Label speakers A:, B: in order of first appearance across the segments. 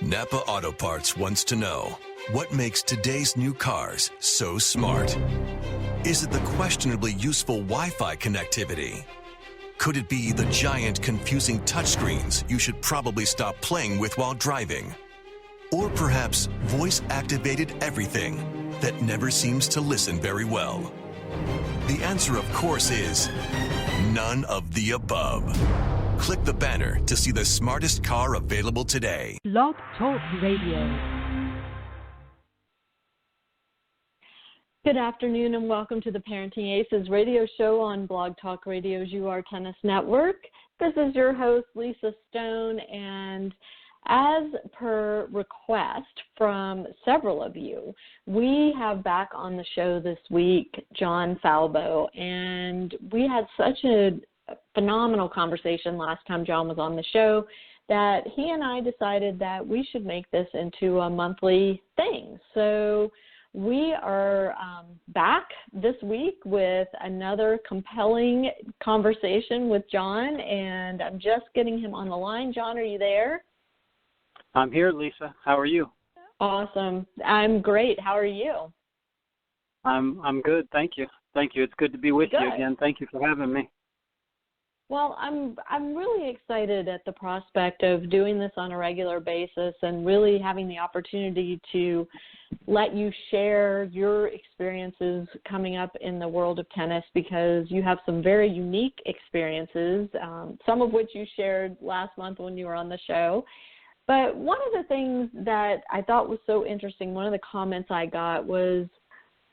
A: Napa Auto Parts wants to know, what makes today's new cars so smart? Is it the questionably useful Wi-Fi connectivity? Could it be the giant, confusing touchscreens you should probably stop playing with while driving? Or perhaps voice-activated everything that never seems to listen very well? The answer, of course, is none of the above. Click the banner to see the smartest car available today.
B: Blog Talk Radio. Good afternoon and welcome to the Parenting Aces radio show on Blog Talk Radio's UR Tennis Network. This is your host, Lisa Stone, and as per request from several of you, we have back on the show this week John Falbo, and we had such a phenomenal conversation last time John was on the show that he and I decided that we should make this into a monthly thing. So we are back this week with another compelling conversation with John, and I'm just getting him on the line. John, are you there?
C: I'm here, Lisa. How are you?
B: Awesome. I'm great. How are you?
C: I'm good. Thank you. Thank you. It's good to be with you again. Thank you for having me.
B: Well, I'm really excited at the prospect of doing this on a regular basis and really having the opportunity to let you share your experiences coming up in the world of tennis, because you have some very unique experiences, some of which you shared last month when you were on the show. But one of the things that I thought was so interesting, one of the comments I got was,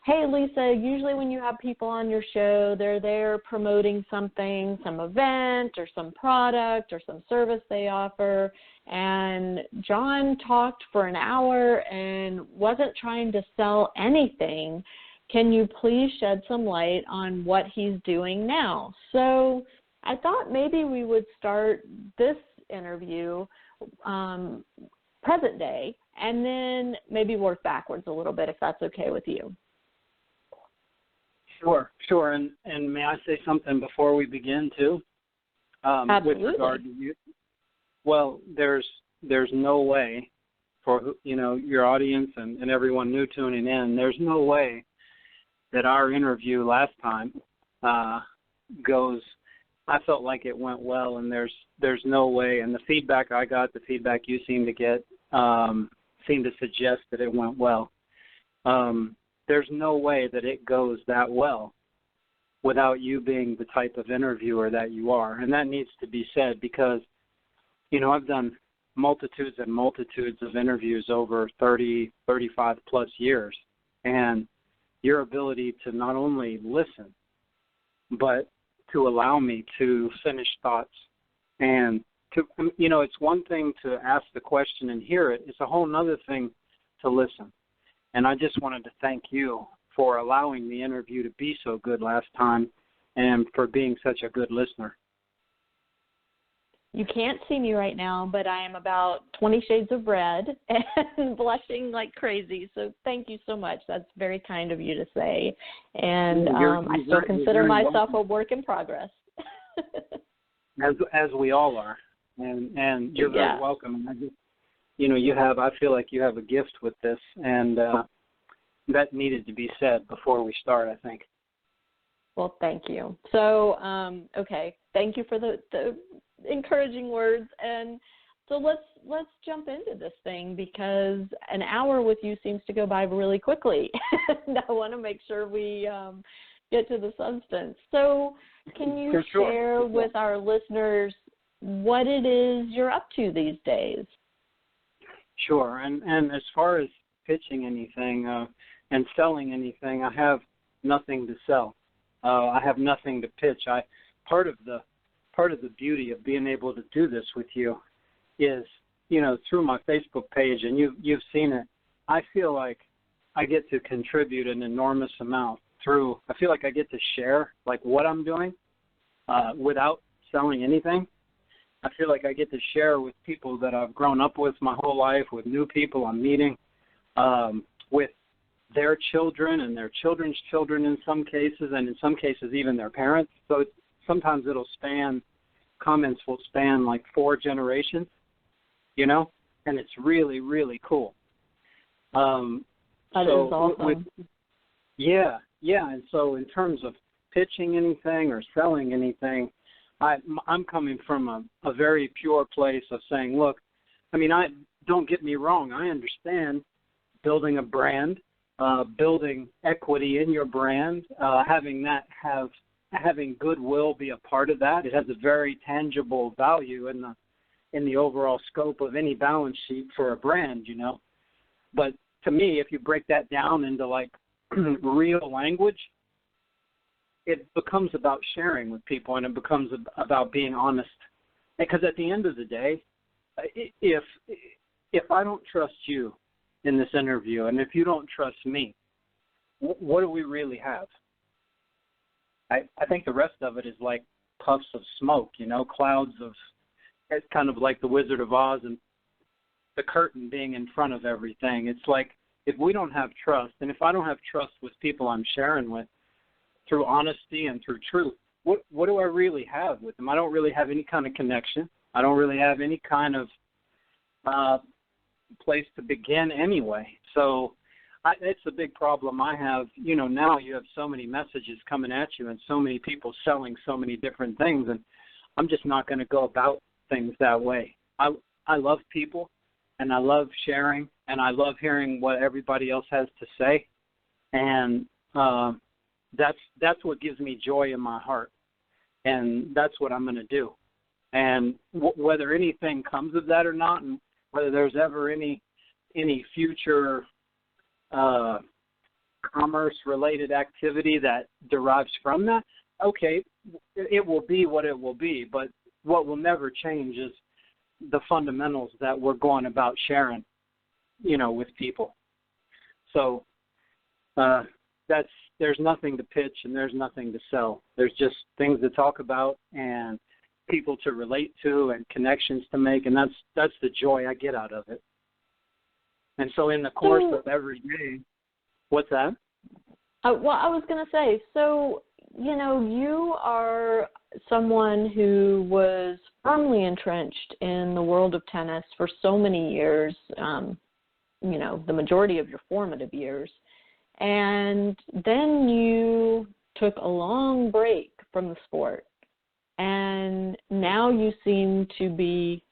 B: hey, Lisa, usually when you have people on your show, they're there promoting something, some event or some product or some service they offer. And John talked for an hour and wasn't trying to sell anything. Can you please shed some light on what he's doing now? So I thought maybe we would start this interview present day and then maybe work backwards a little bit, if that's okay with you.
C: Sure. And may I say something before we begin, too?
B: Absolutely.
C: With regard to you? Well, there's no way for, your audience and everyone new tuning in, there's no way that our interview last time goes, I felt like it went well, and there's no way. And the feedback I got, the feedback you seem to get, seemed to suggest that it went well. There's no way that it goes that well without you being the type of interviewer that you are. And that needs to be said because, I've done multitudes and multitudes of interviews over 30, 35 plus years. And your ability to not only listen, but to allow me to finish thoughts and to, it's one thing to ask the question and hear it. It's a whole nother thing to listen. And I just wanted to thank you for allowing the interview to be so good last time and for being such a good listener.
B: You can't see me right now, but I am about 20 shades of red and blushing like crazy. So thank you so much. That's very kind of you to say. And I still consider myself a work in progress.
C: as we all are. And you're very welcome. I feel like you have a gift with this, and that needed to be said before we start, I think.
B: Well, thank you. So, okay, thank you for the encouraging words, and so let's jump into this thing, because an hour with you seems to go by really quickly, and I want to make sure we get to the substance. So, can you share with our listeners what it is you're up to these days?
C: Sure, and as far as pitching anything and selling anything, I have nothing to sell. I have nothing to pitch. Part of the beauty of being able to do this with you is, through my Facebook page, and you've seen it. I feel like I get to contribute an enormous amount through. I feel like I get to share like what I'm doing without selling anything. I feel like I get to share with people that I've grown up with my whole life, with new people I'm meeting, with their children and their children's children in some cases, and in some cases even their parents. So comments will span like 4 generations, and it's really, really cool.
B: That is awesome.
C: Yeah. And so in terms of pitching anything or selling anything, I'm coming from a very pure place of saying, look, I mean, don't get me wrong. I understand building a brand, building equity in your brand, having goodwill be a part of that. It has a very tangible value in the overall scope of any balance sheet for a brand, you know. But to me, if you break that down into like real language, it becomes about sharing with people, and it becomes about being honest. Because at the end of the day, if I don't trust you in this interview, and if you don't trust me, what do we really have? I think the rest of it is like puffs of smoke, you know, clouds of, it's kind of like the Wizard of Oz and the curtain being in front of everything. It's like if we don't have trust, and if I don't have trust with people I'm sharing with through honesty and through truth, what do I really have with them? I don't really have any kind of connection. I don't really have any kind of place to begin anyway. So it's a big problem I have. You know, now you have so many messages coming at you and so many people selling so many different things, and I'm just not going to go about things that way. I love people, and I love sharing, and I love hearing what everybody else has to say, and that's what gives me joy in my heart, and that's what I'm going to do. And whether anything comes of that or not, and whether there's ever any future commerce-related activity that derives from that, okay, it will be what it will be. But what will never change is the fundamentals that we're going about sharing, you know, with people. So there's nothing to pitch and there's nothing to sell. There's just things to talk about and people to relate to and connections to make, and that's the joy I get out of it. And so in the course of every day, what's that?
B: Well, I was going to say, so, you know, you are someone who was firmly entrenched in the world of tennis for so many years, you know, the majority of your formative years. And then you took a long break from the sport. And now you seem to be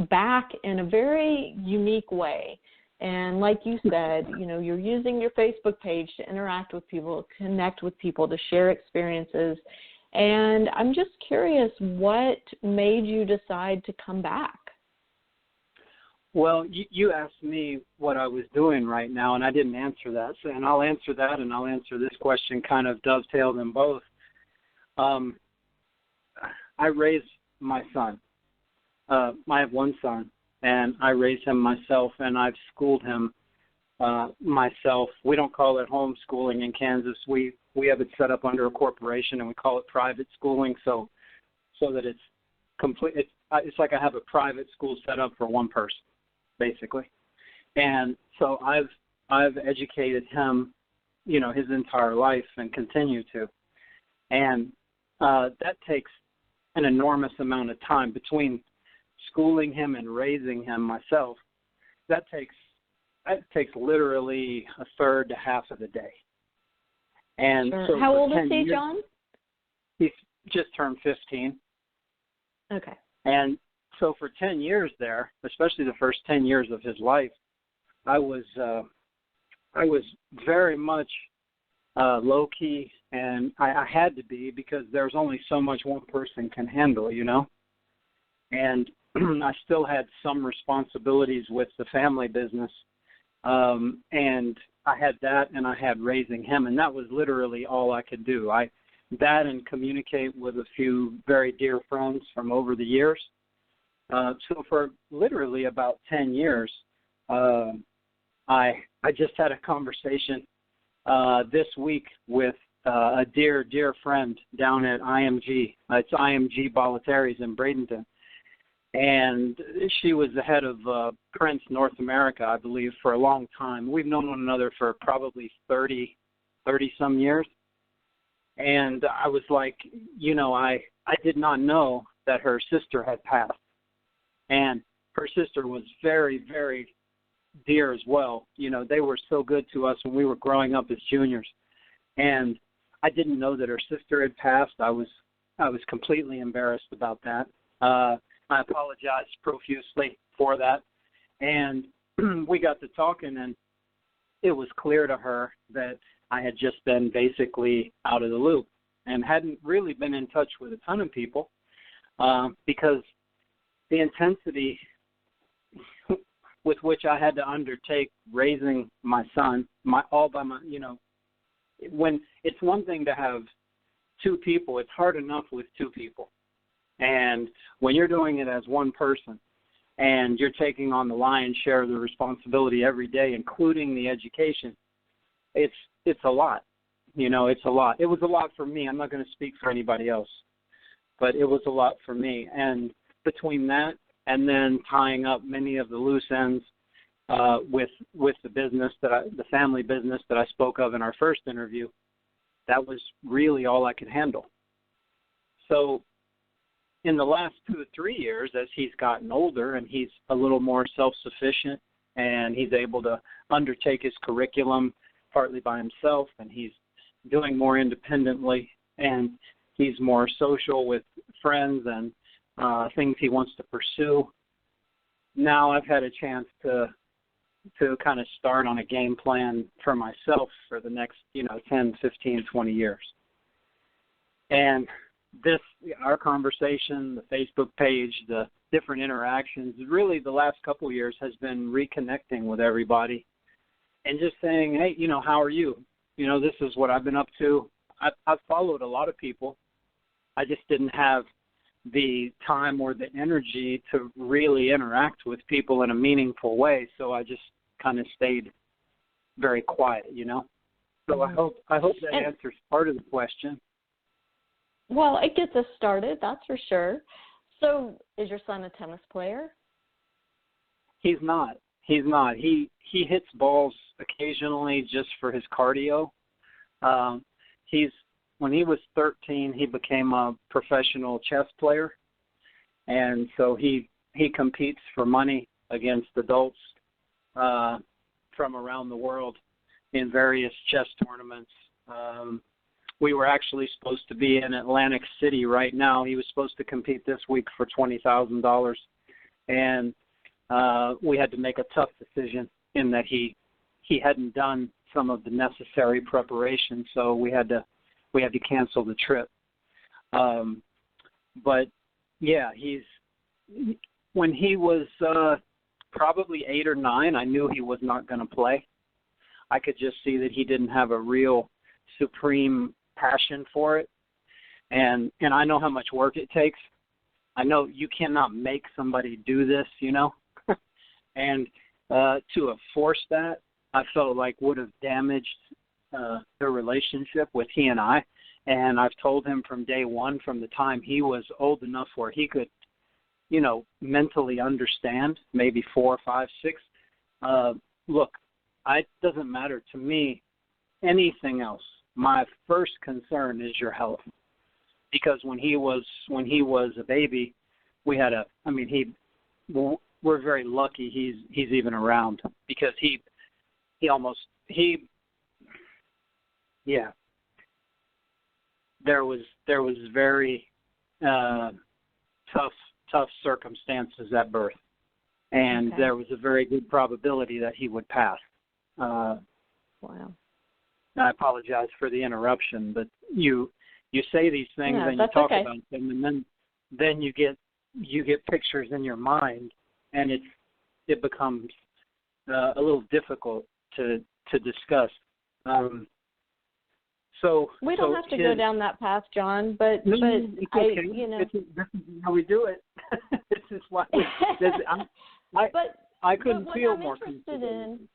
B: back in a very unique way. And like you said, you know, you're using your Facebook page to interact with people, connect with people, to share experiences. And I'm just curious, what made you decide to come back?
C: Well, you asked me what I was doing right now, and I didn't answer that. So, and I'll answer that, and I'll answer this question, kind of dovetail them both. I raised my son. I have one son, and I raised him myself, and I've schooled him myself. We don't call it homeschooling in Kansas. We have it set up under a corporation, and we call it private schooling, so that it's complete. It's like I have a private school set up for one person, basically. And so I've educated him, you know, his entire life and continue to. And that takes an enormous amount of time between schooling him and raising him myself. That takes literally a third to half of the day. And
B: sure.
C: So
B: how old is he,
C: years,
B: John?
C: He's just turned 15.
B: Okay.
C: And so for 10 years there, especially the first 10 years of his life, I was very much low key, and I had to be, because there's only so much one person can handle, you know. And I still had some responsibilities with the family business, and I had that, and I had raising him, and that was literally all I could do. That and communicate with a few very dear friends from over the years. So for literally about 10 years, I just had a conversation this week with a dear friend down at IMG. It's IMG Bollettieri's in Bradenton. And she was the head of Prince North America, I believe, for a long time. We've known one another for probably 30-some years. And I was like, you know, I did not know that her sister had passed. And her sister was very, very dear as well. You know, they were so good to us when we were growing up as juniors. And I didn't know that her sister had passed. I was completely embarrassed about that. I apologized profusely for that. And we got to talking, and it was clear to her that I had just been basically out of the loop and hadn't really been in touch with a ton of people because the intensity with which I had to undertake raising my son, when it's one thing to have two people, it's hard enough with two people. And when you're doing it as one person and you're taking on the lion's share of the responsibility every day, including the education, it's a lot. You know, it's a lot. It was a lot for me. I'm not going to speak for anybody else, but it was a lot for me. And between that and then tying up many of the loose ends with the business the family business that I spoke of in our first interview, that was really all I could handle. So in the last 2 to 3 years, as he's gotten older and he's a little more self-sufficient and he's able to undertake his curriculum partly by himself, and he's doing more independently, and he's more social with friends and things he wants to pursue. Now I've had a chance to kind of start on a game plan for myself for the next, 10, 15, 20 years. And our conversation, the Facebook page, the different interactions, really the last couple of years has been reconnecting with everybody and just saying, hey, how are you? This is what I've been up to. I've followed a lot of people. I just didn't have the time or the energy to really interact with people in a meaningful way, so I just kind of stayed very quiet, So I hope that answers part of the question.
B: Well, it gets us started, that's for sure. So is your son a tennis player?
C: He's not. He hits balls occasionally just for his cardio. When he was 13, he became a professional chess player, and so he competes for money against adults from around the world in various chess tournaments. We were actually supposed to be in Atlantic City right now. He was supposed to compete this week for $20,000, and we had to make a tough decision in that he hadn't done some of the necessary preparation, so we had to cancel the trip. But yeah, when he was probably 8 or 9, I knew he was not going to play. I could just see that he didn't have a real supreme passion for it, and I know how much work it takes. I know you cannot make somebody do this, and to have forced that, I felt like would have damaged their relationship with he and I. And I've told him from day one, from the time he was old enough where he could, mentally understand, maybe 4, 5, 6. Look, it doesn't matter to me anything else. My first concern is your health, because when he was a baby, we're very lucky he's even around, because there was very tough circumstances at birth, and there was a very good probability that he would pass.
B: Wow.
C: I apologize for the interruption, but you say these things and you talk about them, and then you get pictures in your mind, and it becomes a little difficult to discuss. So
B: we don't have to go down that path, John. But
C: it's okay. This is how we do it. This is why. I couldn't feel more interested in.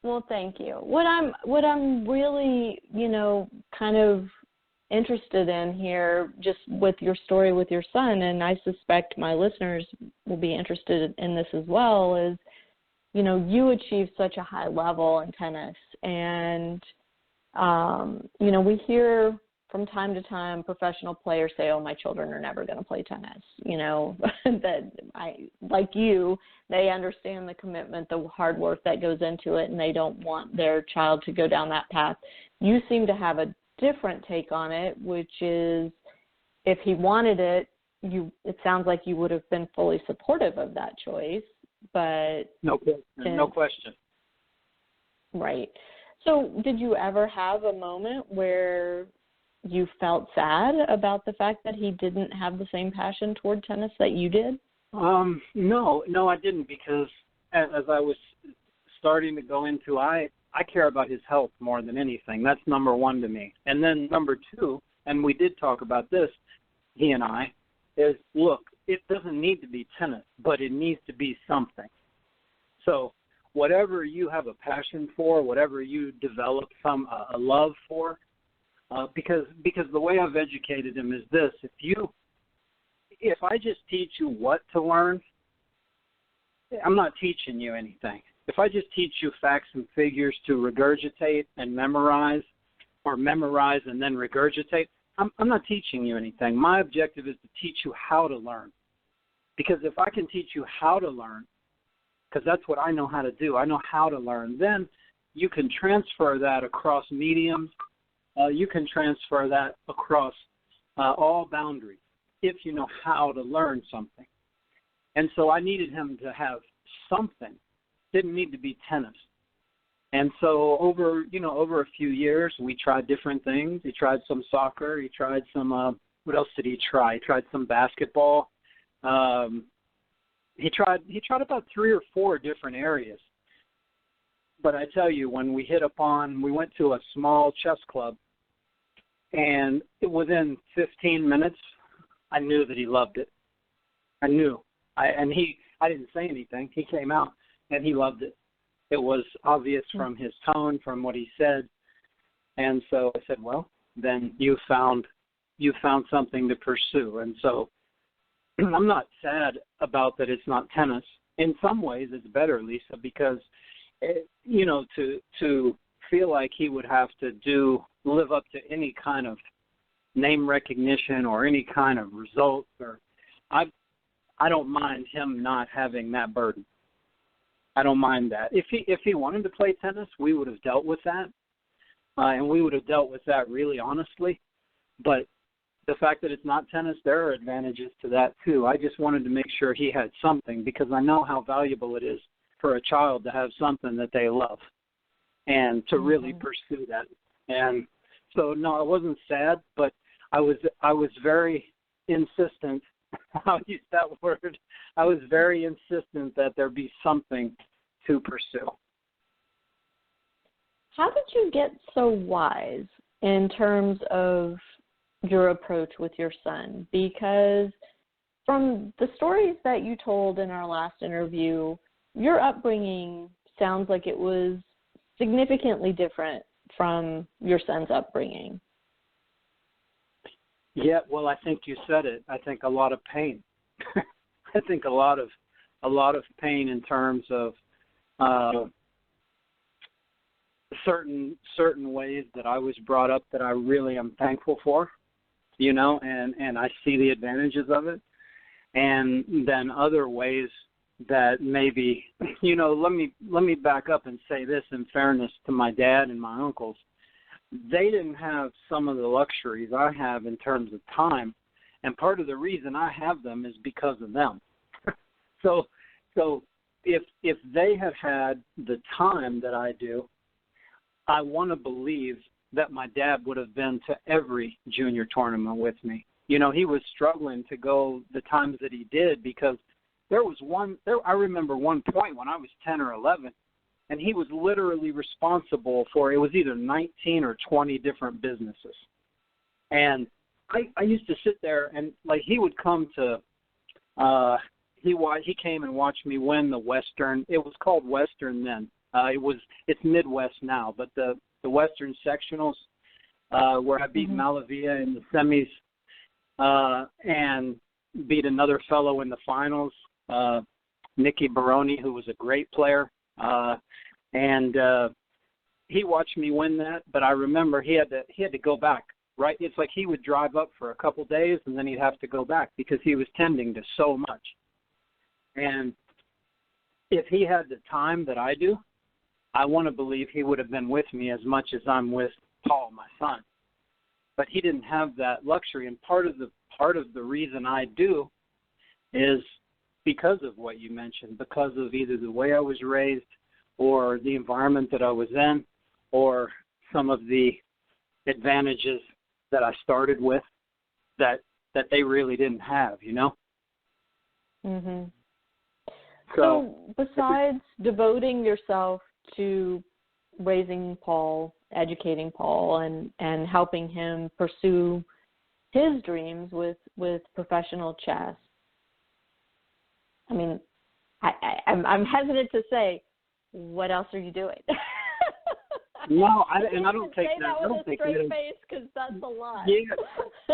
B: Well, thank you. What I'm really, kind of interested in here, just with your story with your son, and I suspect my listeners will be interested in this as well, is, you achieved such a high level in tennis, and, we hear from time to time, professional players say, "Oh, my children are never going to play tennis." That like you, they understand the commitment, the hard work that goes into it, and they don't want their child to go down that path. You seem to have a different take on it, which is, if he wanted it, it sounds like you would have been fully supportive of that choice, but
C: no question.
B: Right. So did you ever have a moment where you felt sad about the fact that he didn't have the same passion toward tennis that you did?
C: No, I didn't, because as I was starting to go into, I care about his health more than anything. That's number one to me. And then number two, and we did talk about this, he and I, is, look, it doesn't need to be tennis, but it needs to be something. So whatever you have a passion for, whatever you develop a love for, because the way I've educated him is this: if I just teach you what to learn, I'm not teaching you anything. If I just teach you facts and figures to regurgitate and memorize, or memorize and then regurgitate, I'm not teaching you anything. My objective is to teach you how to learn. Because if I can teach you how to learn, because that's what I know how to do, I know how to learn, then you can transfer that across mediums. You can transfer that across all boundaries if you know how to learn something. And so I needed him to have something. Didn't need to be tennis. And so over a few years, we tried different things. He tried some soccer. He tried some, what else did he try? He tried some basketball. He tried about 3 or 4 different areas. But I tell you, when we went to a small chess club, and within 15 minutes, I knew that he loved it. I knew. I didn't say anything. He came out, and he loved it. It was obvious from his tone, from what he said. And so I said, well, then you found something to pursue. And so I'm not sad about that it's not tennis. In some ways, it's better, Lisa, because, to feel like he would have to live up to any kind of name recognition or any kind of results, or I don't mind him not having that burden. I don't mind that. If he wanted to play tennis, we would have dealt with that, and we would have dealt with that really honestly. But the fact that it's not tennis, there are advantages to that too. I just wanted to make sure he had something, because I know how valuable it is for a child to have something that they love and to really pursue that. And so, no, I wasn't sad, but I was very insistent. I'll use that word. I was very insistent that there be something to pursue.
B: How did you get so wise in terms of your approach with your son? Because from the stories that you told in our last interview, your upbringing sounds like it was significantly different from your son's upbringing.
C: Yeah, well, I think you said it. I think a lot of pain. I think a lot of pain in terms of certain ways that I was brought up that I really am thankful for, and I see the advantages of it. And then other ways that maybe, let me back up and say this in fairness to my dad and my uncles. They didn't have some of the luxuries I have in terms of time, and part of the reason I have them is because of them. So if they had the time that I do, I want to believe that my dad would have been to every junior tournament with me. He was struggling to go the times that he did, because I remember one point when I was 10 or 11, and he was literally responsible for, it was either 19 or 20 different businesses. And I used to sit there and, he would come to, he came and watched me win the Western. It was called Western then. It's Midwest now, but the Western sectionals, where I beat Malavia in the semis, and beat another fellow in the finals, Nicky Baroni, who was a great player. And he watched me win that, but I remember he had to go back right? It's like he would drive up for a couple days and then he'd have to go back because he was tending to so much. And if he had the time that I do, I want to believe he would have been with me as much as I'm with Paul, my son. But he didn't have that luxury, and part of the reason I do is because of what you mentioned, because of either the way I was raised or the environment that I was in or some of the advantages that I started with that they really didn't have, you know?
B: Mhm. So besides devoting yourself to raising Paul, educating Paul, and helping him pursue his dreams with professional chess, I mean, I'm hesitant to say, what else are you doing?
C: No, I don't take that.
B: I don't take that with a straight face because that's a lot.
C: Yeah.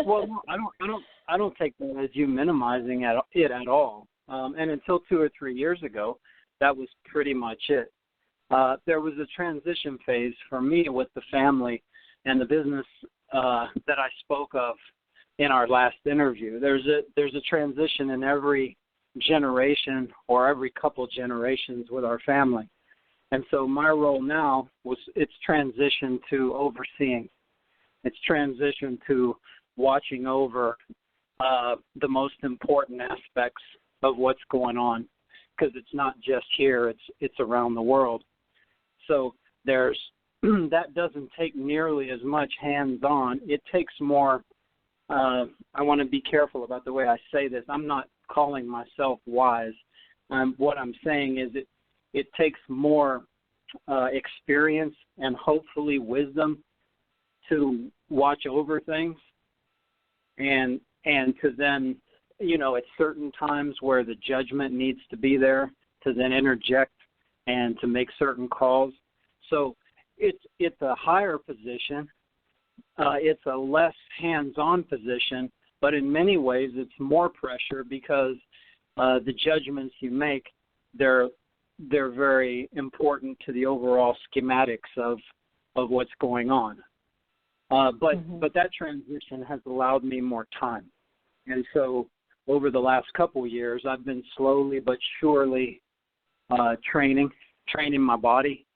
C: Well, no, I don't take that as you minimizing it at all. And until 2 or 3 years ago, that was pretty much it. There was a transition phase for me with the family and the business that I spoke of in our last interview. There's a transition in every generation or every couple generations with our family. And so my role now it's transition to overseeing. It's transition to watching over the most important aspects of what's going on, because it's not just here, it's around the world. So there's that doesn't take nearly as much hands-on. It takes more. I want to be careful about the way I say this. I'm not calling myself wise. What I'm saying is it takes more experience and hopefully wisdom to watch over things and to then, at certain times where the judgment needs to be there, to then interject and to make certain calls. So it's a higher position. It's a less hands-on position, but in many ways it's more pressure because the judgments you make, they're very important to the overall schematics of what's going on. But that transition has allowed me more time. And so over the last couple years, I've been slowly but surely training my body,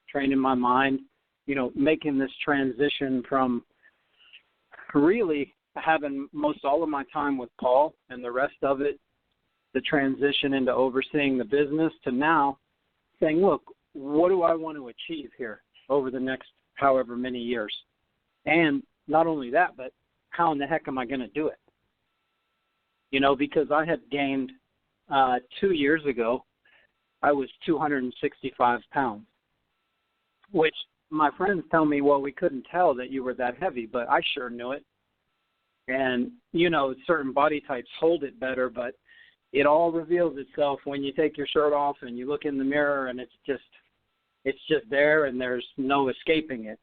C: training my mind, making this transition from really having most all of my time with Paul and the rest of it, the transition into overseeing the business, to now saying, look, what do I want to achieve here over the next however many years? And not only that, but how in the heck am I going to do it? Because I had gained 2 years ago, I was 265 pounds, which my friends tell me, well, we couldn't tell that you were that heavy, but I sure knew it. And, certain body types hold it better, but it all reveals itself when you take your shirt off and you look in the mirror, and it's just there and there's no escaping it,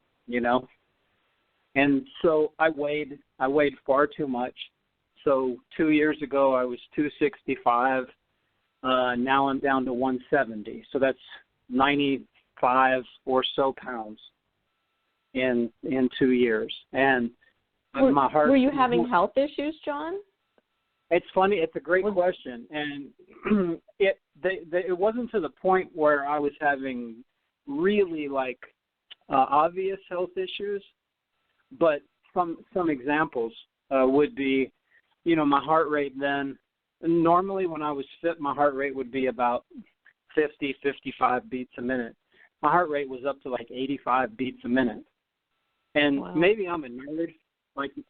C: And so I weighed far too much. So 2 years ago I was 265. Now I'm down to 170. So that's 95 or so pounds in 2 years. And my heart.
B: Were you having health issues, John?
C: It's funny. It's a great question, and it wasn't to the point where I was having really obvious health issues, but some examples would be, my heart rate then. Normally, when I was fit, my heart rate would be about 50, 55 beats a minute. My heart rate was up to 85 beats a minute, and
B: wow.
C: Maybe I'm a nerd.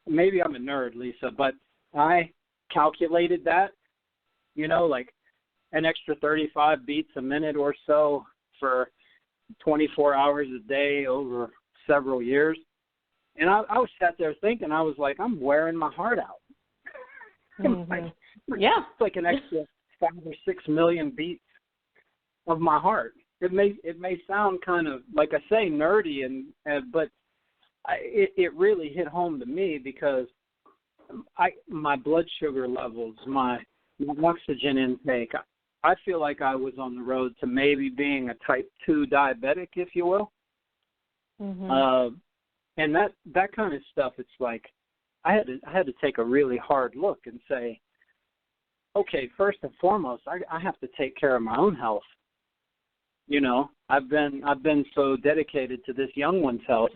C: Maybe I'm a nerd, Lisa, but I calculated that, an extra 35 beats a minute or so for 24 hours a day over several years. And I was sat there thinking, I was like, I'm wearing my heart out.
B: Mm-hmm.
C: It's like an extra 5 or 6 million beats of my heart. It may sound kind of, like I say, nerdy, but it really hit home to me because my blood sugar levels, my oxygen intake, I feel like I was on the road to maybe being a type 2 diabetic, if you will. Mm-hmm. And that kind of stuff, it's like I had to take a really hard look and say, okay, first and foremost, I have to take care of my own health. You know, I've been so dedicated to this young one's health,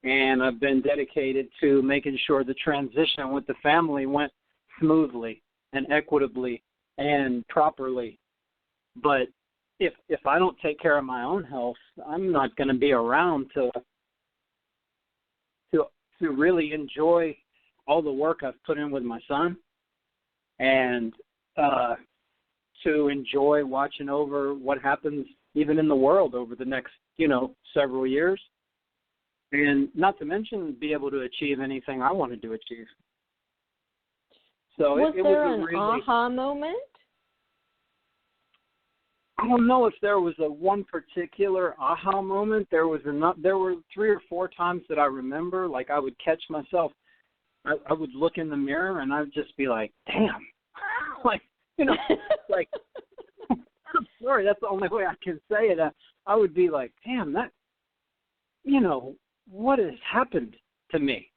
C: and I've been dedicated to making sure the transition with the family went smoothly and equitably and properly. But if I don't take care of my own health, I'm not going to be around to really enjoy all the work I've put in with my son, and to enjoy watching over what happens even in the world over the next, several years, and not to mention be able to achieve anything I wanted to achieve. So
B: was
C: it
B: there
C: was
B: an
C: really,
B: aha moment?
C: I don't know if there was a one particular aha moment. There were 3 or 4 times that I remember, like I would catch myself. I would look in the mirror and I'd just be like, damn, like, like, I'm sorry, that's the only way I can say it. I would be like, damn, that, what has happened to me?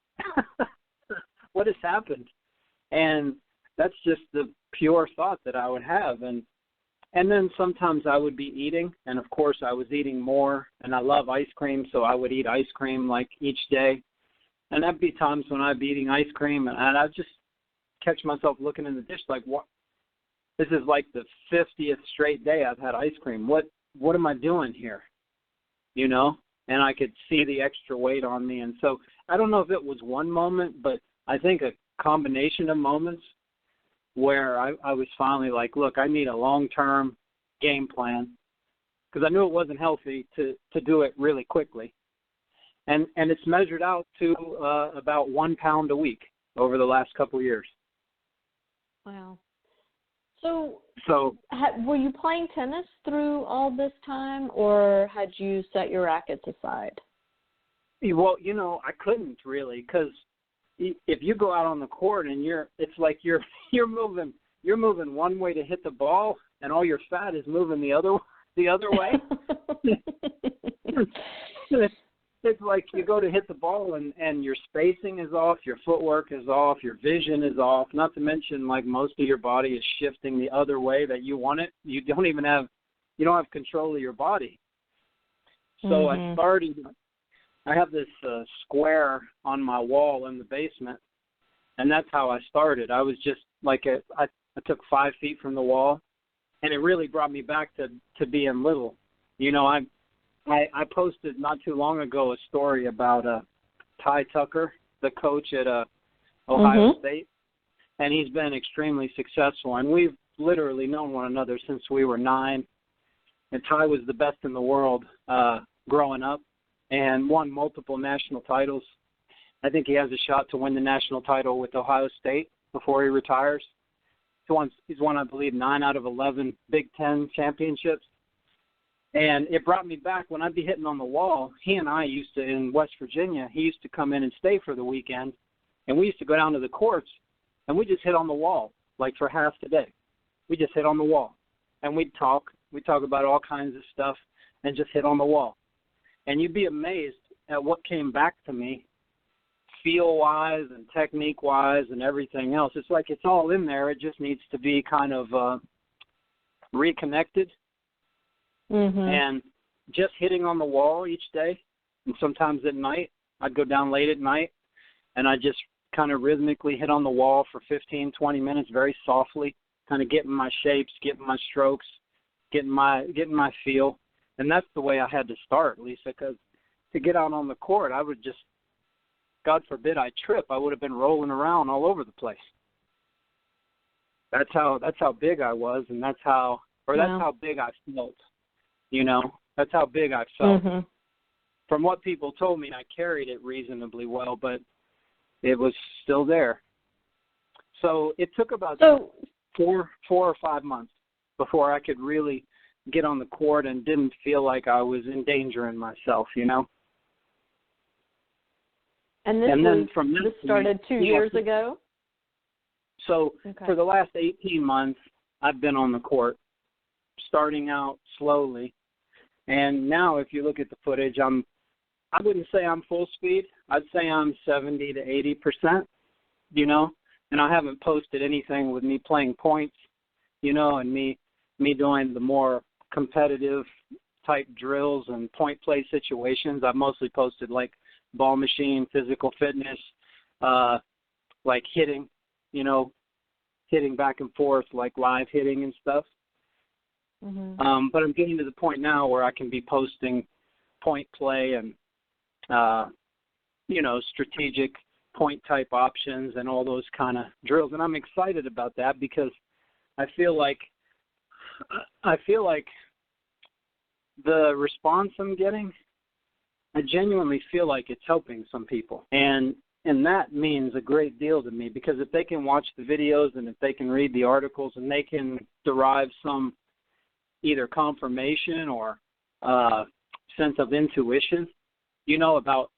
C: What has happened? And that's just the pure thought that I would have. And then sometimes I would be eating, and of course I was eating more, and I love ice cream, so I would eat ice cream like each day. And there'd be times when I'd be eating ice cream, and I'd just catch myself looking in the dish like, what? This is like the 50th straight day I've had ice cream. What am I doing here? And I could see the extra weight on me. And so I don't know if it was one moment, but I think a combination of moments where I was finally like, look, I need a long-term game plan, because I knew it wasn't healthy to do it really quickly. And it's measured out to about 1 pound a week over the last couple of years.
B: Wow. So were you playing tennis through all this time, or had you set your rackets aside?
C: Well, I couldn't really, because if you go out on the court and it's like you're moving one way to hit the ball, and all your fat is moving the other way. It's like you go to hit the ball and your spacing is off, your footwork is off, your vision is off, not to mention like most of your body is shifting the other way that you want it. You don't have control of your body. So
B: Mm-hmm.
C: I have this square on my wall in the basement, and that's how I started. I was just like, I took 5 feet from the wall, and it really brought me back to being little. I posted not too long ago a story about Ty Tucker, the coach at Ohio
B: Mm-hmm.
C: State, and he's been extremely successful. And we've literally known one another since we were 9. And Ty was the best in the world growing up and won multiple national titles. I think he has a shot to win the national title with Ohio State before he retires. He's won, I believe, 9 out of 11 Big Ten championships. And it brought me back when I'd be hitting on the wall. He and I used to, in West Virginia, he used to come in and stay for the weekend. And we used to go down to the courts, and we just hit on the wall, like for half the day. We just hit on the wall. And we'd talk. We'd talk about all kinds of stuff and just hit on the wall. And you'd be amazed at what came back to me, feel-wise and technique-wise and everything else. It's like it's all in there. It just needs to be kind of reconnected.
B: Mm-hmm.
C: And just hitting on the wall each day, and sometimes at night, I'd go down late at night, and I'd just kind of rhythmically hit on the wall for 15, 20 minutes very softly, kind of getting my shapes, getting my strokes, getting my feel. And that's the way I had to start, Lisa, because to get out on the court, I would just, God forbid I trip, I would have been rolling around all over the place. That's how big I was, and that's how big I felt. That's how big I felt.
B: Mm-hmm.
C: From what people told me, I carried it reasonably well, but it was still there. So it took about 4 or 5 months before I could really get on the court and didn't feel like I was endangering myself,
B: And this started 2 years ago?
C: So for the last 18 months, I've been on the court, starting out slowly. And now if you look at the footage, I'm I wouldn't say I'm full speed. I'd say I'm 70 to 80%, you know, and I haven't posted anything with me playing points, you know, and me doing the more competitive type drills and point play situations. I've mostly posted like ball machine, physical fitness, like hitting, you know, hitting back and forth, like live hitting and stuff. Mm-hmm. But I'm getting to the point now where I can be posting point play and, you know, strategic point type options and all those kind of drills. And I'm excited about that because I feel like the response I'm getting, I genuinely feel like it's helping some people. And that means a great deal to me, because if they can watch the videos and if they can read the articles and they can derive some either confirmation or sense of intuition, you know, about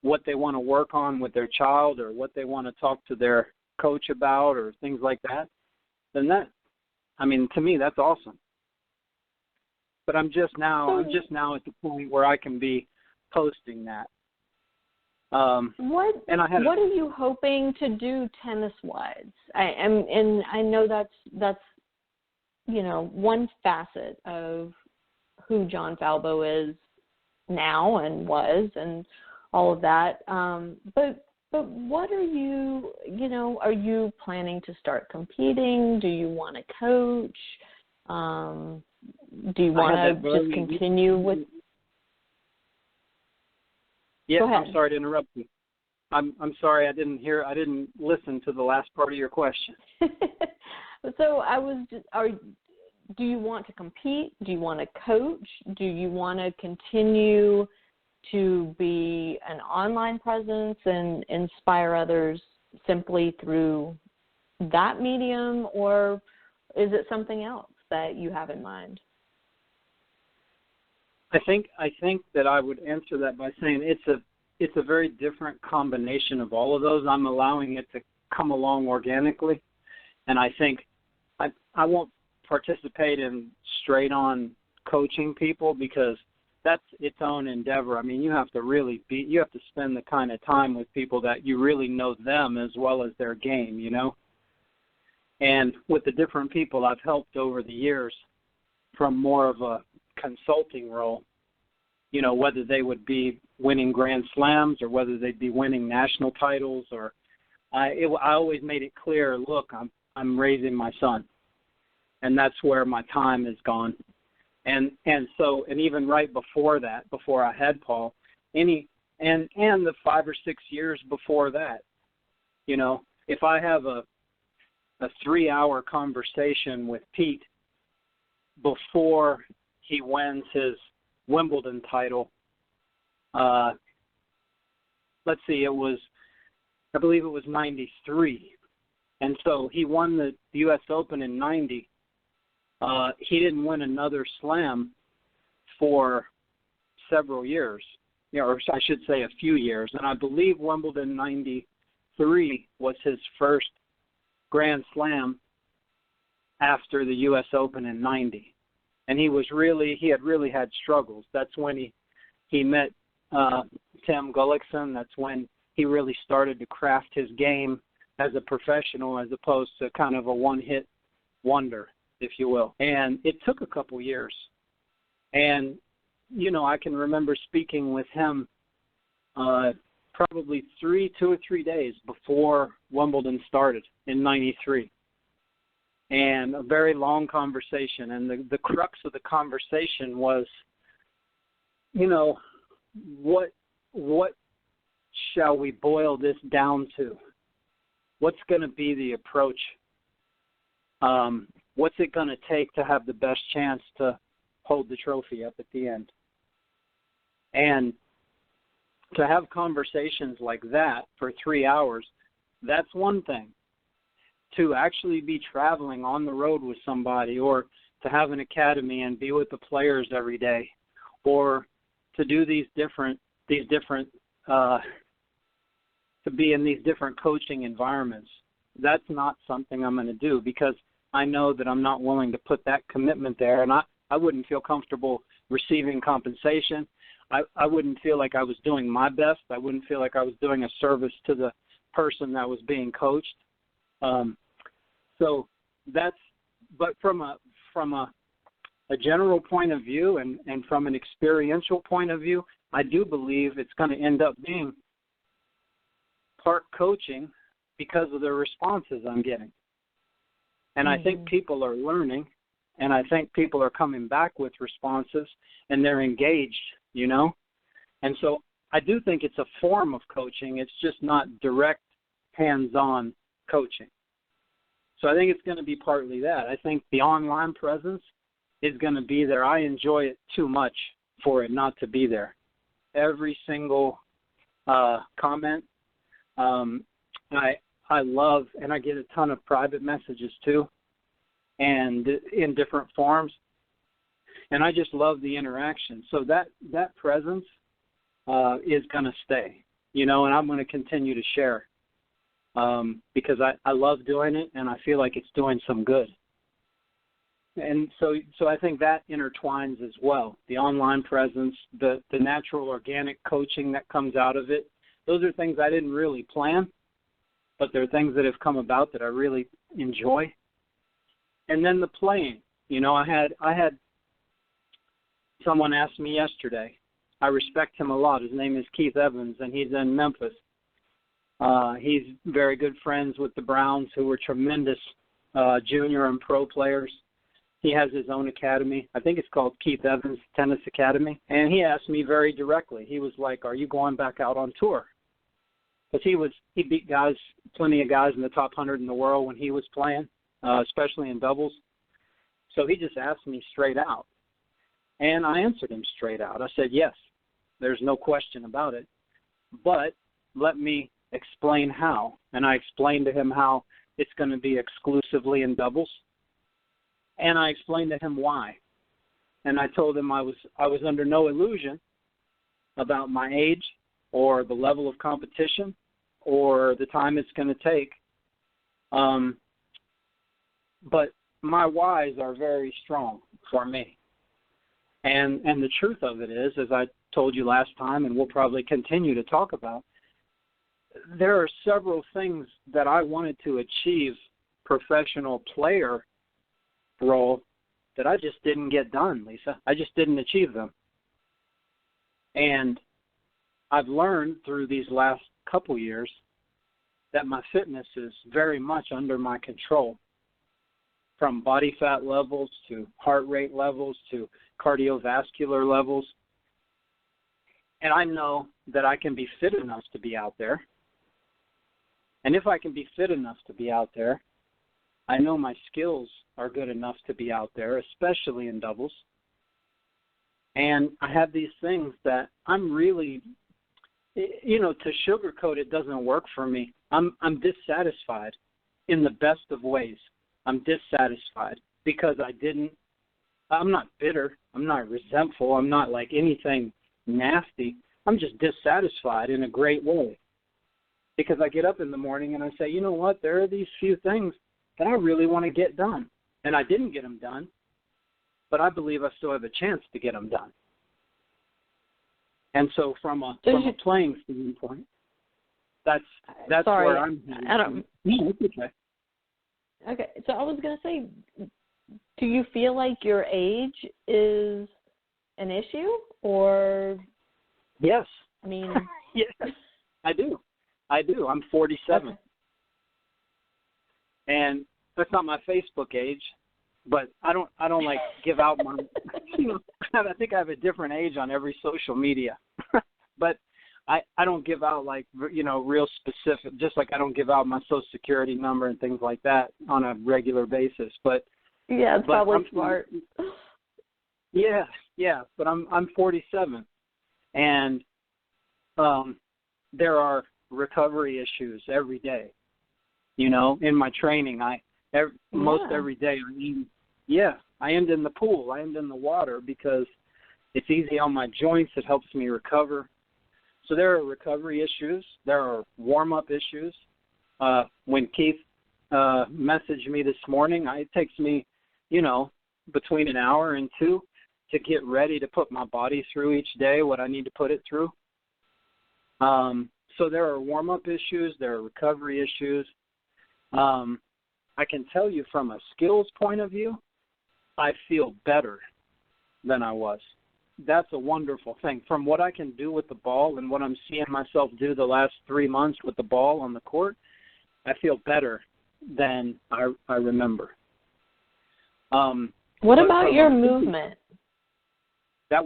C: what they want to work on with their child or what they want to talk to their coach about or things like that, then that, I mean, to me, that's awesome. But I'm just now at the point where I can be posting that.
B: What are you hoping to do tennis-wise? I know that's you know, one facet of who John Falbo is now and was and all of that. But what are you, you know, are you planning to start competing? Do you want to coach? Do you want to just continue with?
C: Yeah, I'm sorry to interrupt you. I'm sorry, I didn't listen to the last part of your question.
B: So do you want to compete? Do you want to coach? Do you want to continue to be an online presence and inspire others simply through that medium, or is it something else that you have in mind?
C: I think that I would answer that by saying it's a very different combination of all of those. I'm allowing it to come along organically, and I think I won't participate in straight on coaching people because that's its own endeavor. I mean, you have to spend the kind of time with people that you really know them as well as their game, you know. And with the different people I've helped over the years from more of a consulting role, you know, whether they would be winning Grand Slams or whether they'd be winning national titles, or I always made it clear, look, I'm raising my son, and that's where my time is gone. And even right before that, before I had Paul, and the 5 or 6 years before that, you know, if I have a 3-hour conversation with Pete before he wins his Wimbledon title, let's see, I believe it was 93. And so he won the U.S. Open in 90. He didn't win another slam for several years, you know, or I should say a few years. And I believe Wimbledon 93 was his first Grand Slam after the U.S. Open in 90. And he had really had struggles. That's when he met Tim Gullickson. That's when he really started to craft his game as a professional as opposed to kind of a one-hit wonder, if you will. And it took a couple years. And, you know, I can remember speaking with him probably 2 or 3 days before Wimbledon started in 93. And a very long conversation. And the crux of the conversation was, you know, what shall we boil this down to? What's going to be the approach? What's it going to take to have the best chance to hold the trophy up at the end? And to have conversations like that for 3 hours, that's one thing. To actually be traveling on the road with somebody, or to have an academy and be with the players every day, or to do these different to be in these different coaching environments, that's not something I'm going to do, because I know that I'm not willing to put that commitment there, and I wouldn't feel comfortable receiving compensation. I wouldn't feel like I was doing my best. I wouldn't feel like I was doing a service to the person that was being coached. So that's, but from a general point of view and from an experiential point of view, I do believe it's going to end up being part coaching because of the responses I'm getting. And I think people are learning, and I think people are coming back with responses, and they're engaged, you know. And so I do think it's a form of coaching. It's just not direct, hands-on coaching. So I think it's going to be partly that. I think the online presence is going to be there. I enjoy it too much for it not to be there. Every single comment, I love, and I get a ton of private messages too, and in different forms, and I just love the interaction. So that presence is going to stay, you know, and I'm going to continue to share because I love doing it, and I feel like it's doing some good. And so I think that intertwines as well. The online presence, the natural organic coaching that comes out of it, those are things I didn't really plan, but they're things that have come about that I really enjoy. And then the playing. You know, I had someone ask me yesterday. I respect him a lot. His name is Keith Evans, and he's in Memphis. He's very good friends with the Browns, who were tremendous junior and pro players. He has his own academy. I think it's called Keith Evans Tennis Academy. And he asked me very directly. He was like, "Are you going back out on tour?" Because he beat guys, plenty of guys in the top 100 in the world when he was playing, especially in doubles. So he just asked me straight out. And I answered him straight out. I said, yes, there's no question about it. But let me explain how. And I explained to him how it's going to be exclusively in doubles. And I explained to him why. And I told him I was under no illusion about my age or the level of competition or the time it's going to take. But my whys are very strong for me. And the truth of it is, as I told you last time, and we'll probably continue to talk about, there are several things that I wanted to achieve professional player role that I just didn't get done, Lisa. I just didn't achieve them. And I've learned through these last couple years that my fitness is very much under my control, from body fat levels to heart rate levels to cardiovascular levels. And I know that I can be fit enough to be out there. And if I can be fit enough to be out there, I know my skills are good enough to be out there, especially in doubles. And I have these things that I'm really, you know, to sugarcoat it doesn't work for me. I'm dissatisfied in the best of ways. I'm dissatisfied because I'm not bitter. I'm not resentful. I'm not like anything nasty. I'm just dissatisfied in a great way because I get up in the morning and I say, you know what, there are these few things that I really want to get done. And I didn't get them done, but I believe I still have a chance to get them done. And so from a playing standpoint, that's where I'm headed. No, it's okay.
B: Okay, so I was going to say, do you feel like your age is an issue, or?
C: Yes.
B: I mean.
C: Yes, I do. I'm 47. Okay. And that's not my Facebook age, but I don't like give out my, you know, I think I have a different age on every social media, but I don't give out like, you know, real specific, just like I don't give out my social security number and things like that on a regular basis. But
B: yeah, it's probably smart.
C: Yeah, but I'm 47, and there are recovery issues every day. You know, in my training, most every day I end in the pool. I end in the water because it's easy on my joints. It helps me recover. So there are recovery issues. There are warm-up issues. When Keith messaged me this morning, it takes me, you know, between an hour and two to get ready to put my body through each day what I need to put it through. So there are warm-up issues, there are recovery issues. I can tell you from a skills point of view, I feel better than I was. That's a wonderful thing. From what I can do with the ball and what I'm seeing myself do the last 3 months with the ball on the court, I feel better than I remember.
B: What about your movement?
C: That's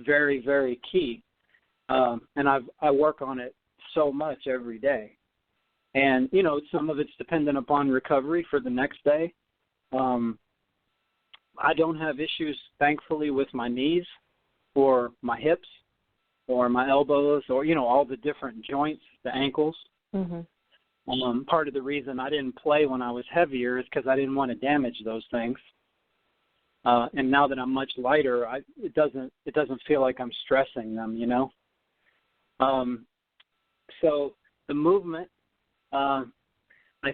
C: very, very key. And I work on it so much every day. And, you know, some of it's dependent upon recovery for the next day. I don't have issues, thankfully, with my knees or my hips or my elbows or, you know, all the different joints, the ankles. Mm-hmm. Part of the reason I didn't play when I was heavier is because I didn't want to damage those things. And now that I'm much lighter, it doesn't feel like I'm stressing them, you know. So the movement, I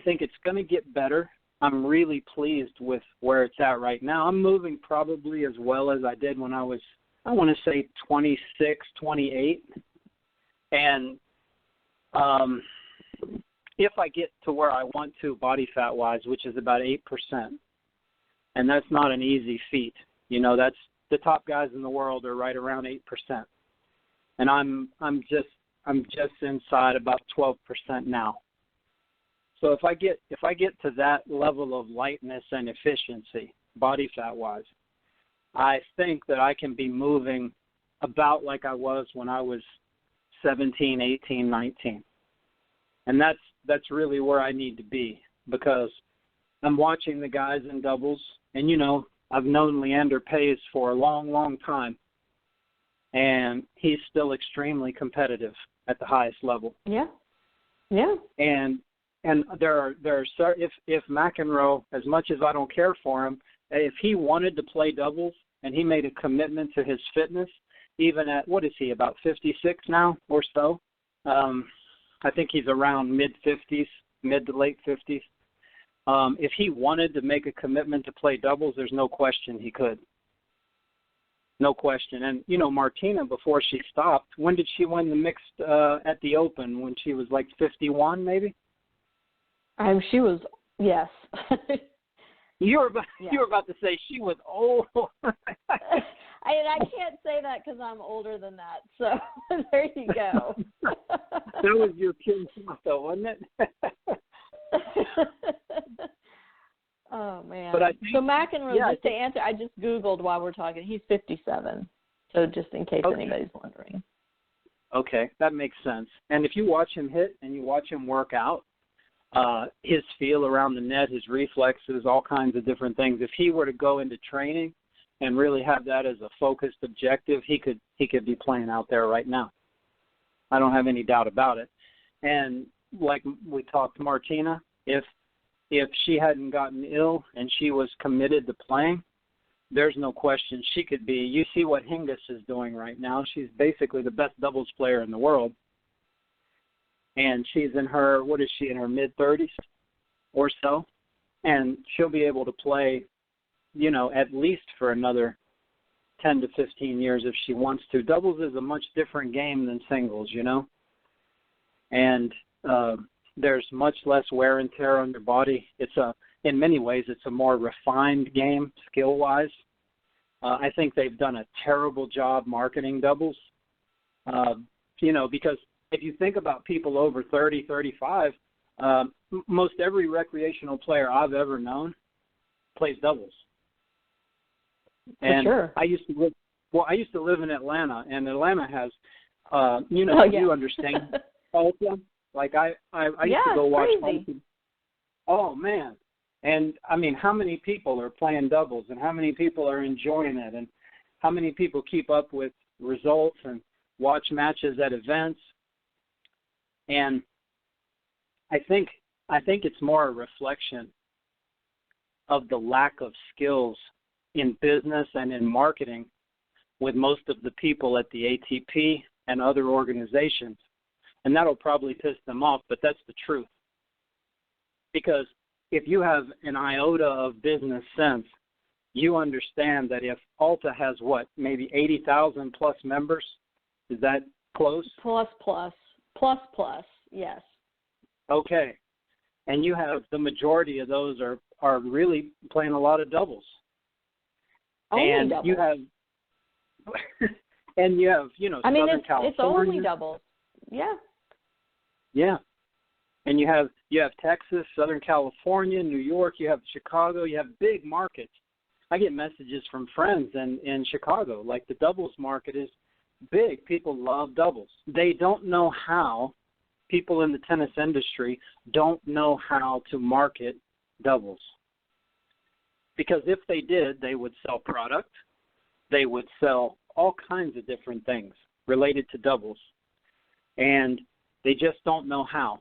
C: think it's going to get better. I'm really pleased with where it's at right now. I'm moving probably as well as I did when I was, I want to say 26, 28. And if I get to where I want to body fat-wise, which is about 8%, and that's not an easy feat. You know, that's the top guys in the world are right around 8%. And I'm just inside about 12% now. So if I get to that level of lightness and efficiency, body fat wise, I think that I can be moving about like I was when I was 17, 18, 19. And that's really where I need to be, because I'm watching the guys in doubles, and you know, I've known Leander Paes for a long, long time, and he's still extremely competitive at the highest level.
B: Yeah. Yeah.
C: And there are if McEnroe, as much as I don't care for him, if he wanted to play doubles and he made a commitment to his fitness, even at, what is he, about 56 now or so? I think he's around mid-50s, mid to late 50s. If he wanted to make a commitment to play doubles, there's no question he could. No question. And, you know, Martina, before she stopped, when did she win the mixed at the Open? When she was like 51 maybe?
B: She was, yes.
C: You were about to say she was old.
B: I can't say that because I'm older than that. So there you go.
C: That was your Kim Sato, wasn't it?
B: Oh man.
C: But I think,
B: so McEnroe, just to answer, I just Googled while we're talking. He's 57. So just in case anybody's wondering.
C: Okay, that makes sense. And if you watch him hit and you watch him work out, his feel around the net, his reflexes, all kinds of different things. If he were to go into training and really have that as a focused objective, he could be playing out there right now. I don't have any doubt about it. And like we talked, Martina, if she hadn't gotten ill and she was committed to playing, there's no question she could be. You see what Hingis is doing right now. She's basically the best doubles player in the world. And she's in her, what is she, in her mid-30s or so? And she'll be able to play, you know, at least for another 10 to 15 years if she wants to. Doubles is a much different game than singles, you know. And there's much less wear and tear on your body. In many ways, it's a more refined game skill-wise. I think they've done a terrible job marketing doubles, you know, because if you think about people over 30, 35, most every recreational player I've ever known plays doubles. And
B: for sure.
C: I used to live in Atlanta, and Atlanta has, you understand, Tulsa. Like I used to go watch Tulsa. Oh man. And I mean, how many people are playing doubles, and how many people are enjoying it, and how many people keep up with results and watch matches at events? And I think it's more a reflection of the lack of skills in business and in marketing with most of the people at the ATP and other organizations. And that'll probably piss them off, but that's the truth. Because if you have an iota of business sense, you understand that if Alta has maybe 80,000 plus members, is that close?
B: Plus, yes.
C: Okay. And you have the majority of those are really playing a lot of doubles.
B: Only doubles.
C: You have Southern California.
B: It's only doubles. Yeah.
C: Yeah. And you have Texas, Southern California, New York, you have Chicago, you have big markets. I get messages from friends in Chicago, like the doubles market is big. People love doubles. They don't know how, people in the tennis industry don't know how to market doubles. Because if they did, they would sell product. They would sell all kinds of different things related to doubles. And they just don't know how.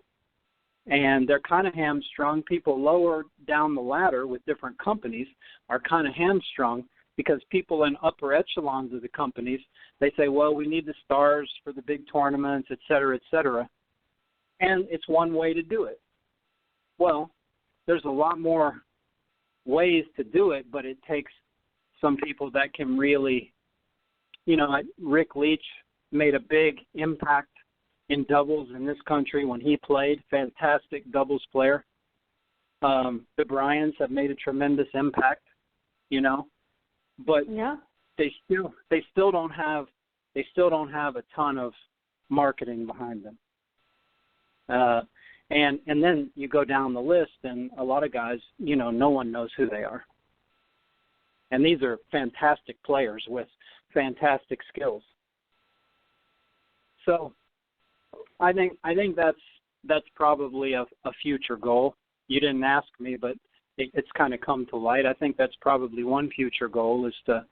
C: And they're kind of hamstrung. People lower down the ladder with different companies are kind of hamstrung because people in upper echelons of the companies, they say, well, we need the stars for the big tournaments, et cetera, et cetera. And it's one way to do it. Well, there's a lot more ways to do it, but it takes some people that can really, Rick Leach made a big impact in doubles in this country when he played. Fantastic doubles player. The Bryans have made a tremendous impact, but they still don't have a ton of marketing behind them. And then you go down the list, and a lot of guys, no one knows who they are. And these are fantastic players with fantastic skills. So I think that's probably a future goal. You didn't ask me, but it's kind of come to light. I think that's probably one future goal is to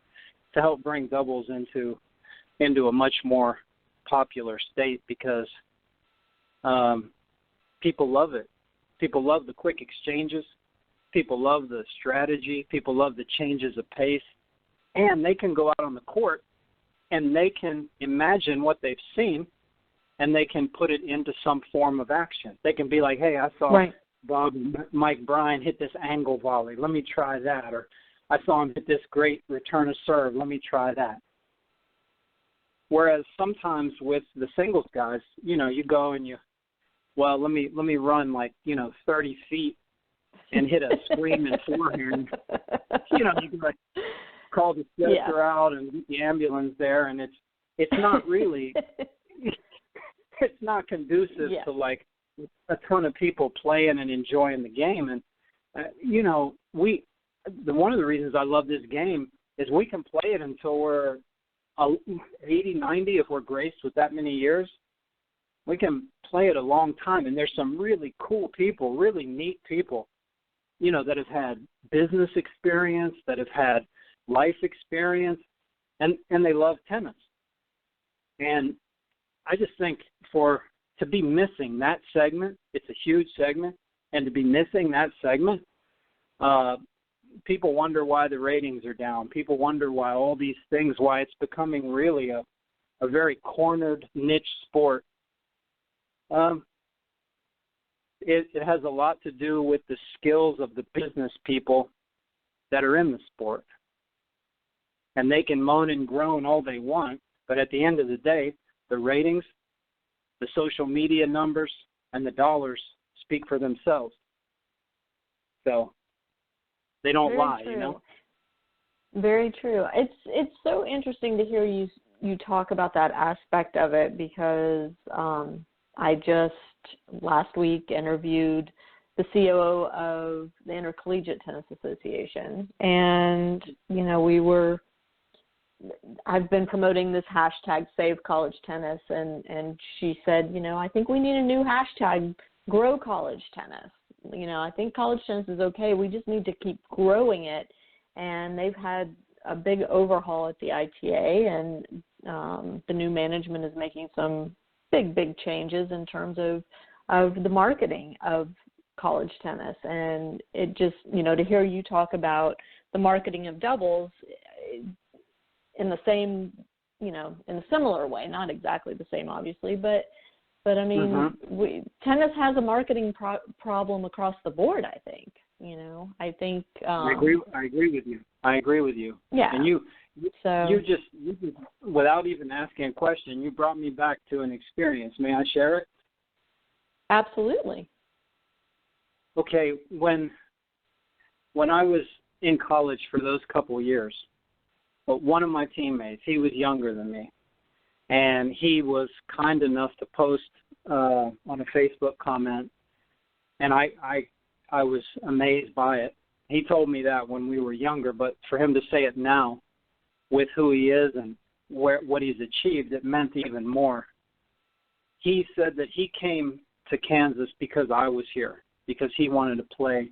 C: help bring doubles into a much more popular state because people love it. People love the quick exchanges. People love the strategy. People love the changes of pace. And they can go out on the court and they can imagine what they've seen and they can put it into some form of action. They can be like, hey, I saw Bob and Mike Bryan hit this angle volley. Let me try that. Or I saw him hit this great return of serve. Let me try that. Whereas sometimes with the singles guys, you go and let me run 30 feet and hit a screaming forehand. You can call the sister out and the ambulance there, and it's not really it's not conducive to a ton of people playing and enjoying the game. And one of the reasons I love this game is we can play it until we're 80, 90 if we're graced with that many years. We can play it a long time, and there's some really cool people, really neat people, that have had business experience, that have had life experience, and they love tennis. And I just think to be missing that segment, it's a huge segment, and to be missing that segment, people wonder why the ratings are down. People wonder why all these things, why it's becoming really a very cornered niche sport. It has a lot to do with the skills of the business people that are in the sport. And they can moan and groan all they want, but at the end of the day, the ratings, the social media numbers, and the dollars speak for themselves. So they don't
B: Very
C: lie,
B: true. Very true. It's so interesting to hear you talk about that aspect of it because I just last week interviewed the COO of the Intercollegiate Tennis Association, and I've been promoting this hashtag Save College Tennis, and she said, I think we need a new hashtag, Grow College Tennis. I think college tennis is okay. We just need to keep growing it, and they've had a big overhaul at the ITA, and the new management is making some big changes in terms of the marketing of college tennis. And it just, to hear you talk about the marketing of doubles in the same, in a similar way, not exactly the same, obviously, but I mean, tennis has a marketing problem across the board, I think. You know, I think
C: I agree with you. I agree with you.
B: Yeah.
C: And you just without even asking a question, you brought me back to an experience. May I share it?
B: Absolutely.
C: Okay, when I was in college for those couple of years, one of my teammates, he was younger than me, and he was kind enough to post on a Facebook comment, and I was amazed by it. He told me that when we were younger, but for him to say it now with who he is and what he's achieved, it meant even more. He said that he came to Kansas because I was here, because he wanted to play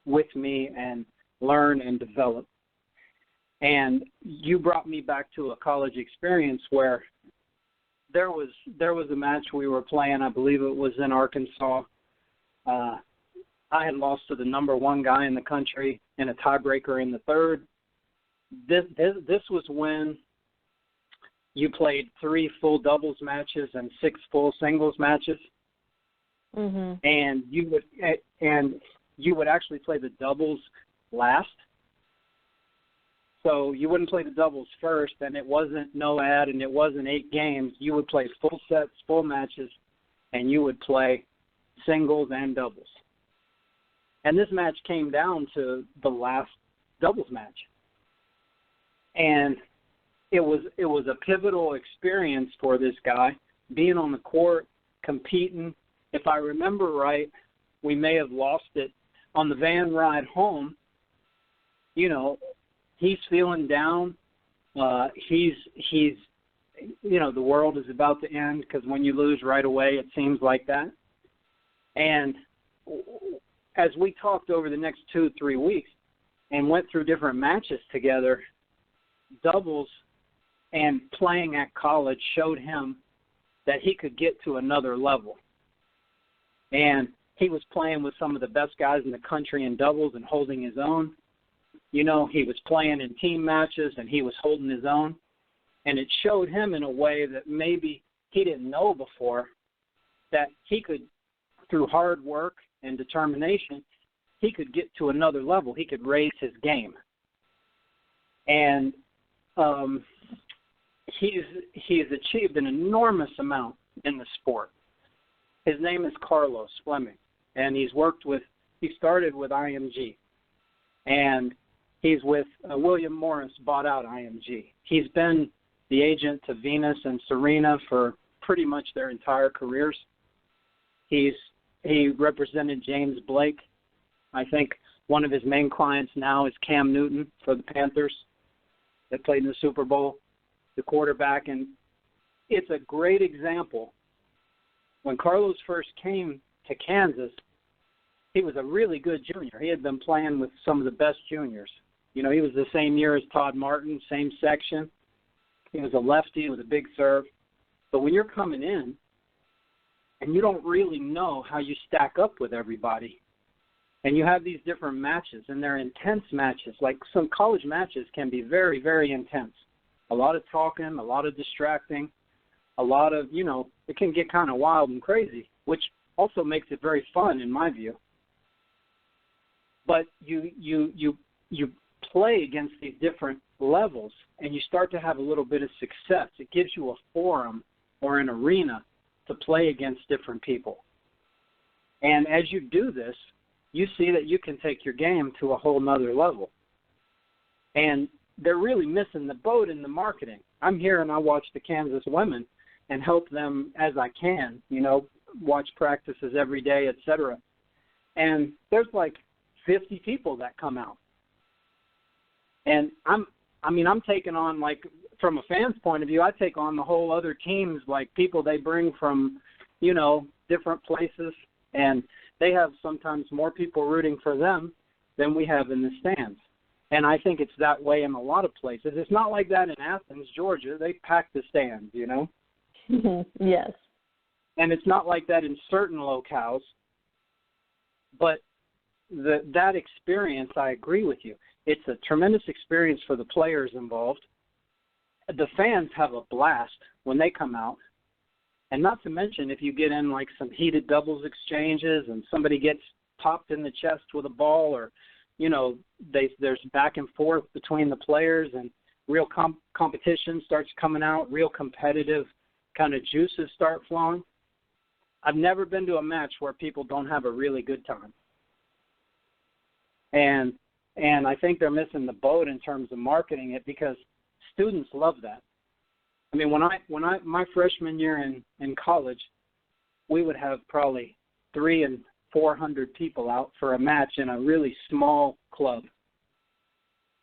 C: with me and learn and develop. And you brought me back to a college experience where there was a match we were playing. I believe it was in Arkansas. I had lost to the number one guy in the country in a tiebreaker in the third. This was when you played 3 full doubles matches and 6 full singles matches.
B: Mm-hmm.
C: And you would actually play the doubles last. So you wouldn't play the doubles first, and it wasn't no ad, and it wasn't 8 games. You would play full sets, full matches, and you would play singles and doubles. And this match came down to the last doubles match. And it was a pivotal experience for this guy, being on the court, competing. If I remember right, we may have lost it on the van ride home. You know, he's feeling down. He's the world is about to end, because when you lose right away, it seems like that. And as we talked over the next 2-3 weeks and went through different matches together, doubles and playing at college showed him that he could get to another level. And he was playing with some of the best guys in the country in doubles and holding his own. You know, he was playing in team matches and he was holding his own. And it showed him in a way that maybe he didn't know before, that he could, through hard work and determination, he could get to another level. He could raise his game. And he's achieved an enormous amount in the sport. His name is Carlos Fleming, and he started with IMG, and he's with William Morris bought out IMG. He's been the agent to Venus and Serena for pretty much their entire careers. He represented James Blake. I think one of his main clients now is Cam Newton for the Panthers that played in the Super Bowl, the quarterback. And it's a great example. When Carlos first came to Kansas, he was a really good junior. He had been playing with some of the best juniors. You know, he was the same year as Todd Martin, same section. He was a lefty with a big serve. But when you're coming in and you don't really know how you stack up with everybody, and you have these different matches, and they're intense matches, like some college matches can be very, very intense. A lot of talking, a lot of distracting, a lot of, you know, it can get kind of wild and crazy, which also makes it very fun in my view. But you play against these different levels, and you start to have a little bit of success. It gives you a forum or an arena to play against different people. And as you do this, you see that you can take your game to a whole nother level. And they're really missing the boat in the marketing. I'm here and I watch the Kansas women and help them as I can, you know, watch practices every day, et cetera. And there's like 50 people that come out. And I'm taking on, like, from a fan's point of view, I take on the whole other teams, like people they bring from, you know, different places, and they have sometimes more people rooting for them than we have in the stands. And I think it's that way in a lot of places. It's not like that in Athens, Georgia. They pack the stands, you know.
B: Yes.
C: And it's not like that in certain locales. But that experience, I agree with you. It's a tremendous experience for the players involved. The fans have a blast when they come out. And not to mention, if you get in like some heated doubles exchanges and somebody gets popped in the chest with a ball, or, there's back and forth between the players, and real competition starts coming out, real competitive kind of juices start flowing. I've never been to a match where people don't have a really good time. And I think they're missing the boat in terms of marketing it, because students love that. I mean, my freshman year in college, we would have probably 300 and 400 people out for a match in a really small club.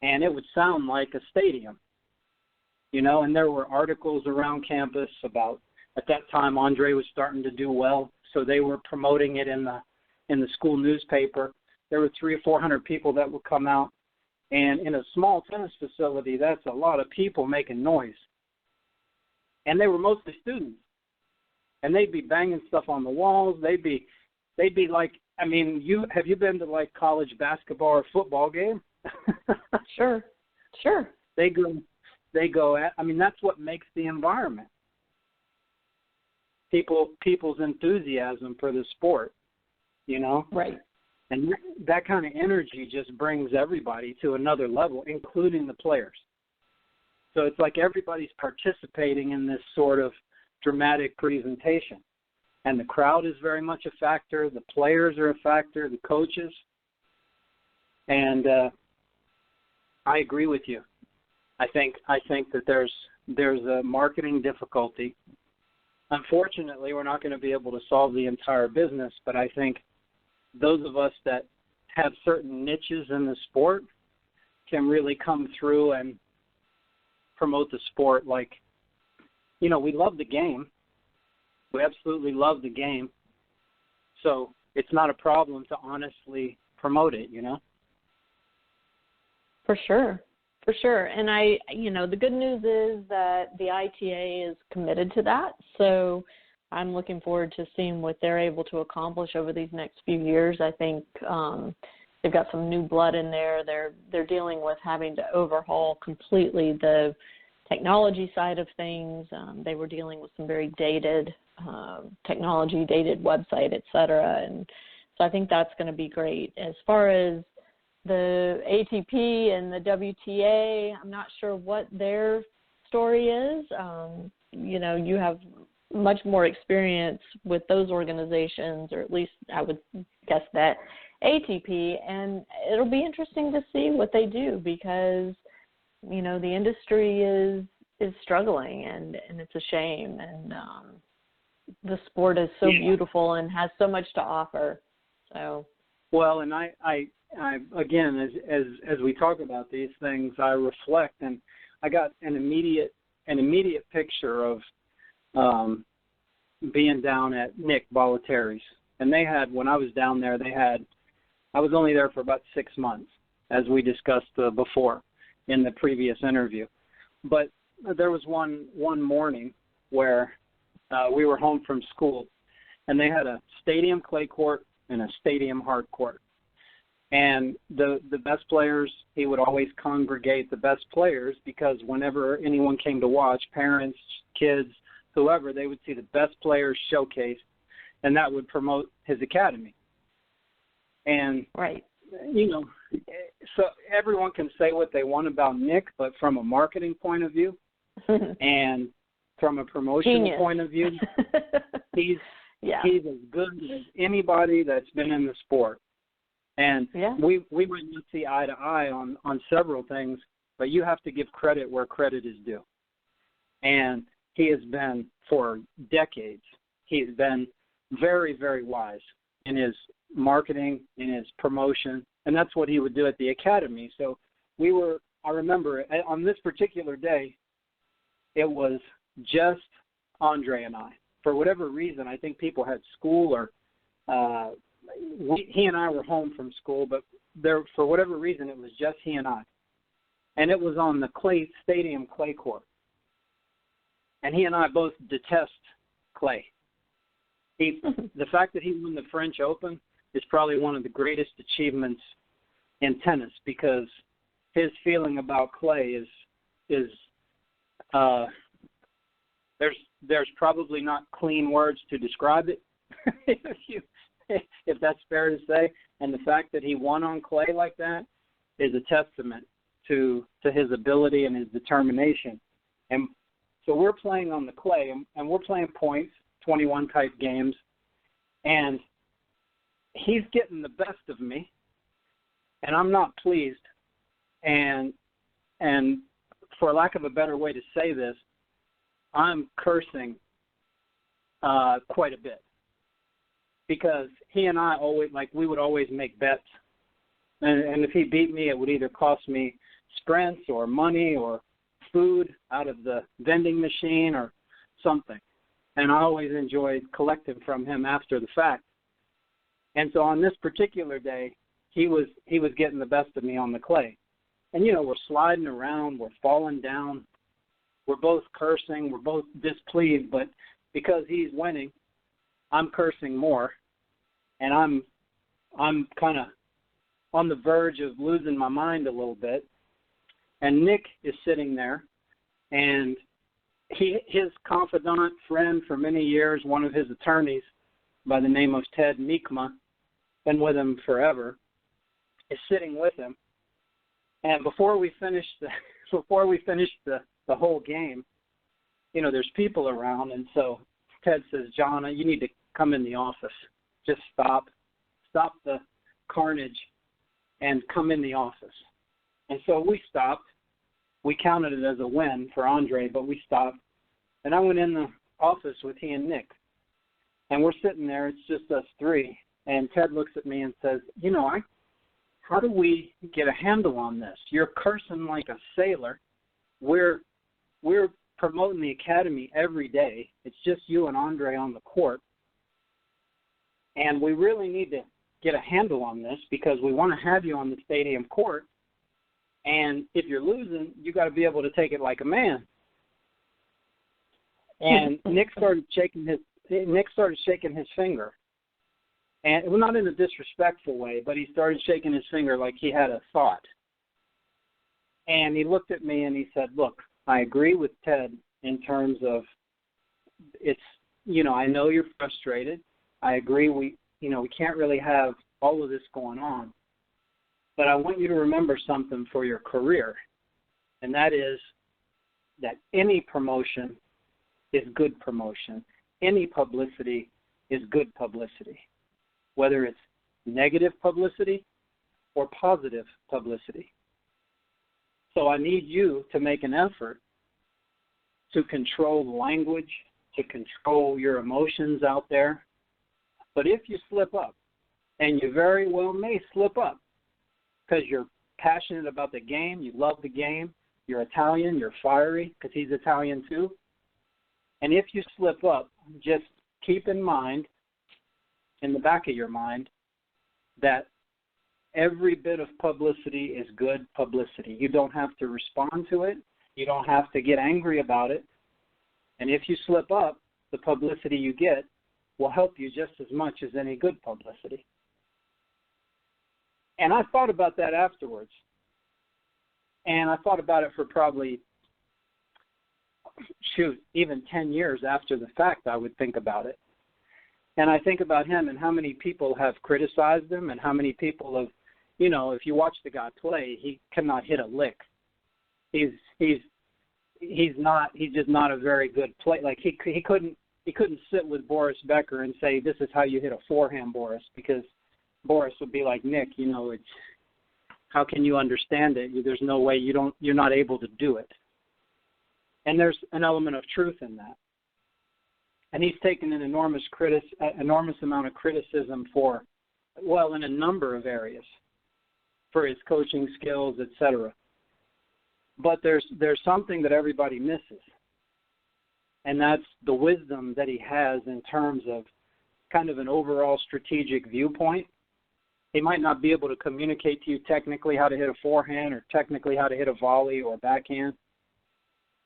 C: And it would sound like a stadium, and there were articles around campus about, at that time, Andre was starting to do well, so they were promoting it in the school newspaper. There were 300 or 400 people that would come out, and in a small tennis facility, that's a lot of people making noise. And they were mostly students, and they'd be banging stuff on the walls. They'd be like, I mean, have you been to like college basketball or football game?
B: Sure.
C: They go at, I mean, that's what makes the environment. People's enthusiasm for the sport,
B: Right.
C: And that kind of energy just brings everybody to another level, including the players. So it's like everybody's participating in this sort of dramatic presentation. And the crowd is very much a factor. The players are a factor, the coaches. And I agree with you. I think that there's a marketing difficulty. Unfortunately, we're not going to be able to solve the entire business, but I think those of us that have certain niches in the sport can really come through and promote the sport. Like, we love the game. We absolutely love the game. So it's not a problem to honestly promote it,
B: For sure. And the good news is that the ITA is committed to that. So I'm looking forward to seeing what they're able to accomplish over these next few years. I think they've got some new blood in there. They're dealing with having to overhaul completely the technology side of things. They were dealing with some very dated technology, dated website, et cetera. And so I think that's going to be great. As far as the ATP and the WTA, I'm not sure what their story is. You have much more experience with those organizations, or at least I would guess that ATP, and it'll be interesting to see what they do, because the industry is struggling, and it's a shame, and the sport is so beautiful and has so much to offer. So
C: well, and I again, as we talk about these things, I reflect, and I got an immediate picture of being down at Nick Bollettieri's. And they had, when I was down there, I was only there for about 6 months, as we discussed before in the previous interview. But there was one morning where we were home from school, and they had a stadium clay court and a stadium hard court. And the best players, he would always congregate the best players, because whenever anyone came to watch, parents, kids, whoever, they would see the best players showcased, and that would promote his academy. And,
B: right.
C: So everyone can say what they want about Nick, but from a marketing point of view and from a promotional point of view, he's as good as anybody that's been in the sport. And we might not see eye to eye on several things, but you have to give credit where credit is due. And he has been, for decades, he's been very, very wise in his marketing, in his promotion, and that's what he would do at the academy. So I remember on this particular day, it was just Andre and I. For whatever reason, I think people had school, or he and I were home from school, but for whatever reason, it was just he and I. And it was on the stadium clay court. And he and I both detest clay. The fact that he won the French Open is probably one of the greatest achievements in tennis, because his feeling about clay is there's probably not clean words to describe it. if that's fair to say. And the fact that he won on clay like that is a testament to his ability and his determination. And so we're playing on the clay, and we're playing points, 21 type games, and he's getting the best of me, and I'm not pleased. And for lack of a better way to say this, I'm cursing quite a bit, because he and I always, we would always make bets. And if he beat me, it would either cost me sprints or money or food out of the vending machine or something. And I always enjoyed collecting from him after the fact. And so on this particular day, he was getting the best of me on the clay. And, we're sliding around, we're falling down, we're both cursing, we're both displeased, but because he's winning, I'm cursing more, and I'm kind of on the verge of losing my mind a little bit. And Nick is sitting there, and his confidant, friend for many years, one of his attorneys by the name of Ted Meekma, been with him forever, is sitting with him. And before we finished the whole game, there's people around, and so Ted says, "John, you need to come in the office. Just stop the carnage and come in the office." And so we stopped. We counted it as a win for Andre, but we stopped. And I went in the office with he and Nick. And we're sitting there. It's just us three. And Ted looks at me and says, how do we get a handle on this? You're cursing like a sailor. We're promoting the academy every day. It's just you and Andre on the court. And we really need to get a handle on this, because we want to have you on the stadium court. And if you're losing, you got to be able to take it like a man. And Nick started shaking his finger. And well, not in a disrespectful way, but he started shaking his finger like he had a thought. And he looked at me and he said, "Look, I agree with Ted in terms of it's, I know you're frustrated. I agree we can't really have all of this going on. But I want you to remember something for your career, and that is that any promotion is good promotion. Any publicity is good publicity, whether it's negative publicity or positive publicity. So I need you to make an effort to control the language, to control your emotions out there. But if you slip up, and you very well may slip up, because you're passionate about the game, you love the game, you're Italian, you're fiery, because he's Italian too. And if you slip up, just keep in mind, in the back of your mind, that every bit of publicity is good publicity. You don't have to respond to it. You don't have to get angry about it. And if you slip up, the publicity you get will help you just as much as any good publicity. And I thought about that afterwards. And I thought about it for probably, even 10 years after the fact, I would think about it. And I think about him and how many people have criticized him, and how many people have, if you watch the guy play, he cannot hit a lick. He's just not a very good player. Like he couldn't sit with Boris Becker and say, "This is how you hit a forehand, Boris," because Boris would be like, "Nick, it's how can you understand it? There's no way you're not able to do it." And there's an element of truth in that. And he's taken an enormous amount of criticism in a number of areas, for his coaching skills, etc. But there's something that everybody misses, and that's the wisdom that he has in terms of kind of an overall strategic viewpoint. He might not be able to communicate to you technically how to hit a forehand or technically how to hit a volley or backhand,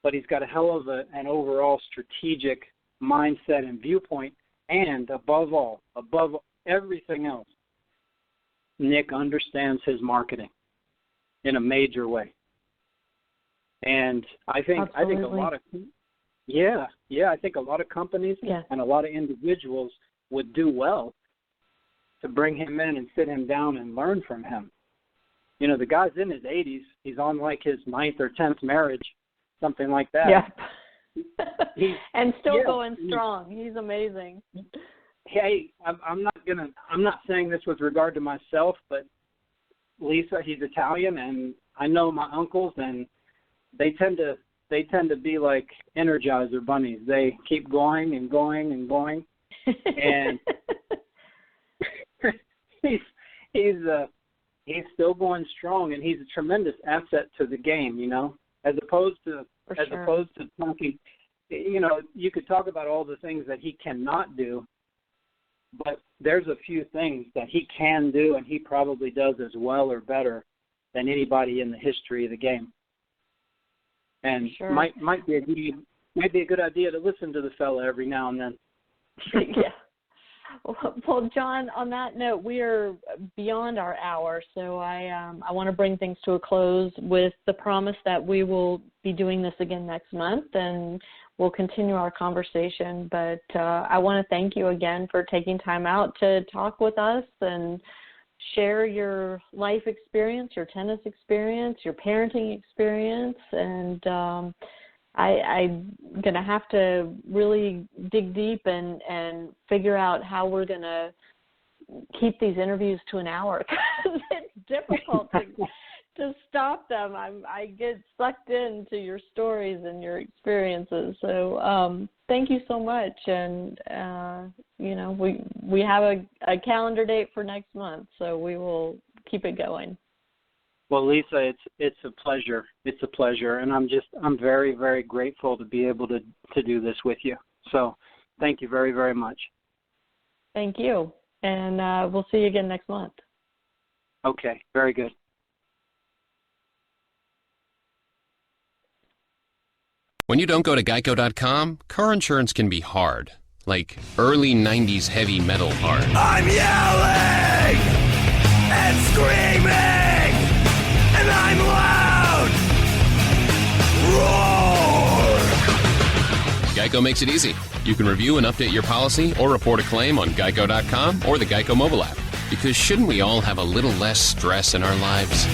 C: but he's got a hell of an overall strategic mindset and viewpoint. And above everything else, Nick understands his marketing in a major way. And I think a lot of I think a lot of companies and a lot of individuals would do well to bring him in and sit him down and learn from him. You know, the guy's in his 80s. He's on like his 9th or 10th marriage, something like that.
B: Yeah. And still
C: yeah,
B: going strong. He's amazing.
C: Hey, I'm not saying this with regard to myself, but Lisa, he's Italian, and I know my uncles, and they tend to be like Energizer bunnies. They keep going and going and going, and he's still going strong, and he's a tremendous asset to the game. You know, as opposed to talking. You know, you could talk about all the things that he cannot do, but there's a few things that he can do, and he probably does as well or better than anybody in the history of the game. And might be a good idea to listen to the fella every now and then.
B: Yeah. Well, John, on that note, we are beyond our hour, so I want to bring things to a close with the promise that we will be doing this again next month, and we'll continue our conversation. But I want to thank you again for taking time out to talk with us and share your life experience, your tennis experience, your parenting experience, and I'm going to have to really dig deep and figure out how we're going to keep these interviews to an hour, because it's difficult to stop them. I get sucked into your stories and your experiences. So thank you so much. And, you know, we have a calendar date for next month, so we will keep it going.
C: Well, Lisa, it's a pleasure. It's a pleasure, and I'm very, very grateful to be able to do this with you. So, thank you very, very much.
B: Thank you, and we'll see you again next month.
C: Okay, very good.
D: When you don't go to Geico.com, car insurance can be hard, like early 90s heavy metal hard.
A: I'm yelling and screaming, and I'm loud. Roar!
D: Geico makes it easy. You can review and update your policy or report a claim on Geico.com or the Geico mobile app. Because shouldn't we all have a little less stress in our lives?